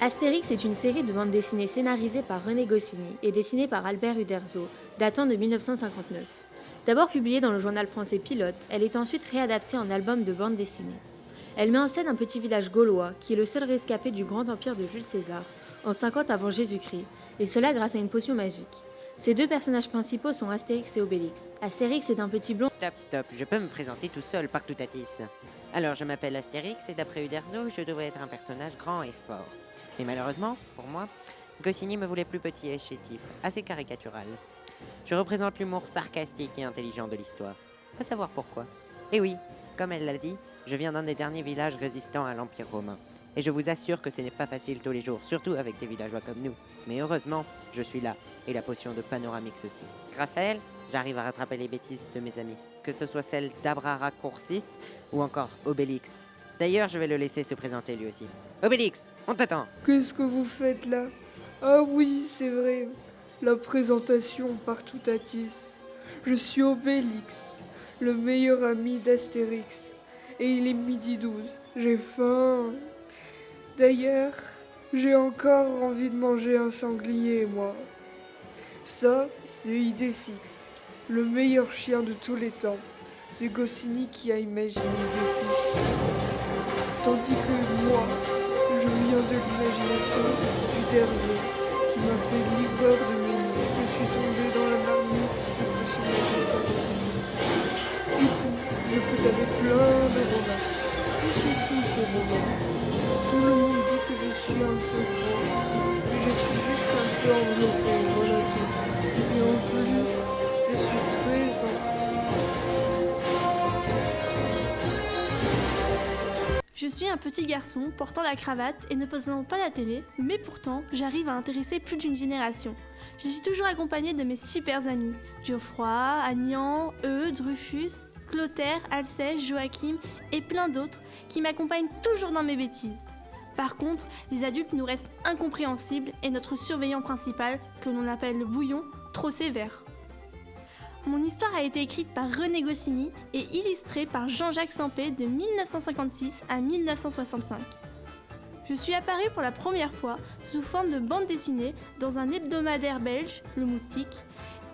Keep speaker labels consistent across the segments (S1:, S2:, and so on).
S1: Astérix est une série de bandes dessinées scénarisée par René Goscinny et dessinée par Albert Uderzo, datant de 1959. D'abord publiée dans le journal français Pilote, elle est ensuite réadaptée en album de bande dessinée. Elle met en scène un petit village gaulois qui est le seul rescapé du grand empire de Jules César, en 50 avant Jésus-Christ, et cela grâce à une potion magique. Ces deux personnages principaux sont Astérix et Obélix. Astérix est un petit blond...
S2: Stop, je peux me présenter tout seul par Toutatis. Alors, je m'appelle Astérix et d'après Uderzo, je devrais être un personnage grand et fort. Mais malheureusement, pour moi, Goscinny me voulait plus petit et chétif, assez caricatural. Je représente l'humour sarcastique et intelligent de l'histoire. Pas savoir pourquoi. Et oui, comme elle l'a dit, je viens d'un des derniers villages résistants à l'Empire romain. Et je vous assure que ce n'est pas facile tous les jours, surtout avec des villageois comme nous. Mais heureusement, je suis là, et la potion de Panoramix aussi. Grâce à elle, j'arrive à rattraper les bêtises de mes amis, que ce soit celle d'Abraracourcis ou encore Obélix. D'ailleurs, je vais le laisser se présenter lui aussi. Obélix, on t'attend.
S3: Qu'est-ce que vous faites là? Ah oui, c'est vrai. La présentation par Toutatis. Je suis Obélix, le meilleur ami d'Astérix. Et il est midi 12. J'ai faim. D'ailleurs, j'ai encore envie de manger un sanglier, moi. Ça, c'est Idéfix, le meilleur chien de tous les temps. C'est Goscinny qui a imaginé Idéfix. Tandis que moi, je viens de l'imagination du dernier qui m'a fait livreur de menus. Je suis tombé dans la marmite de potion magique quand j'étais petit. Du coup, je peux taper plein de romans. Je suis fou ces romans. Tout le monde dit que je suis un peu gros, mais je suis juste un peu enveloppé, voilà tout. Et en plus, je suis très sensible.
S4: Je suis un petit garçon portant la cravate et ne possédant pas la télé, mais pourtant j'arrive à intéresser plus d'une génération. Je suis toujours accompagnée de mes super amis, Geoffroy, Agnan, Eudes, Rufus, Clotaire, Alceste, Joachim et plein d'autres qui m'accompagnent toujours dans mes bêtises. Par contre, les adultes nous restent incompréhensibles et notre surveillant principal, que l'on appelle le bouillon, trop sévère. Mon histoire a été écrite par René Goscinny et illustrée par Jean-Jacques Sempé de 1956 à 1965. Je suis apparue pour la première fois sous forme de bande dessinée dans un hebdomadaire belge, Le Moustique.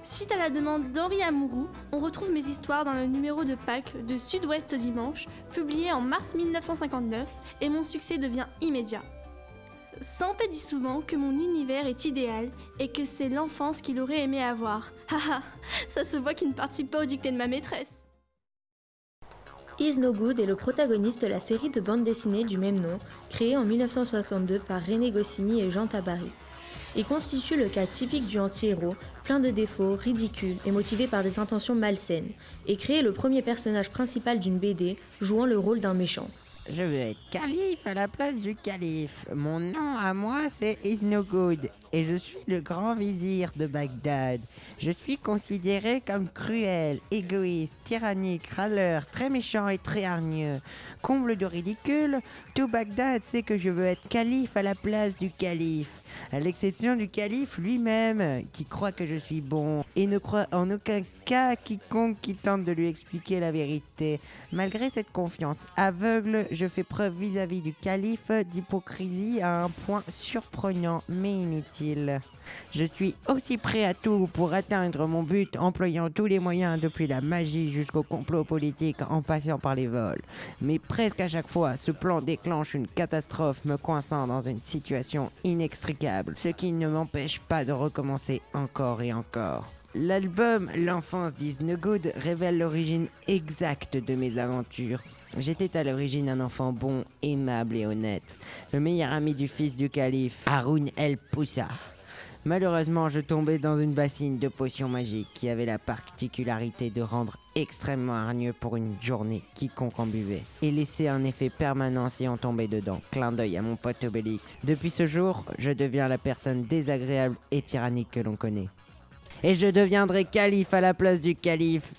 S4: Suite à la demande d'Henri Amouroux, on retrouve mes histoires dans le numéro de Pâques de Sud-Ouest Dimanche, publié en mars 1959, et mon succès devient immédiat. Sempé dit souvent que mon univers est idéal et que c'est l'enfance qu'il aurait aimé avoir. Haha, ça se voit qu'il ne participe pas au dicté de ma maîtresse.
S1: Is No Good est le protagoniste de la série de bande dessinée du même nom, créée en 1962 par René Goscinny et Jean Tabary. Il constitue le cas typique du anti-héros, plein de défauts, ridicule et motivé par des intentions malsaines, et créé le premier personnage principal d'une BD, jouant le rôle d'un méchant.
S2: Je veux être calife à la place du calife. Mon nom à moi, c'est Is No Good. Et je suis le grand vizir de Bagdad. Je suis considéré comme cruel, égoïste, tyrannique, râleur, très méchant et très hargneux. Comble de ridicule, tout Bagdad sait que je veux être calife à la place du calife. À l'exception du calife lui-même, qui croit que je suis bon et ne croit en aucun cas quiconque qui tente de lui expliquer la vérité. Malgré cette confiance aveugle, je fais preuve vis-à-vis du calife d'hypocrisie à un point surprenant mais inutile. Je suis aussi prêt à tout pour atteindre mon but, employant tous les moyens depuis la magie jusqu'au complot politique en passant par les vols. Mais presque à chaque fois, ce plan déclenche une catastrophe me coinçant dans une situation inextricable, ce qui ne m'empêche pas de recommencer encore et encore. L'album L'enfance d'Is No Good révèle l'origine exacte de mes aventures. J'étais à l'origine un enfant bon, aimable et honnête, le meilleur ami du fils du calife, Haroun El Poussa. Malheureusement, je tombais dans une bassine de potions magiques qui avait la particularité de rendre extrêmement hargneux pour une journée quiconque en buvait et laisser un effet permanent si on tombait dedans. Clin d'œil à mon pote Obélix. Depuis ce jour, je deviens la personne désagréable et tyrannique que l'on connaît. Et je deviendrai calife à la place du calife.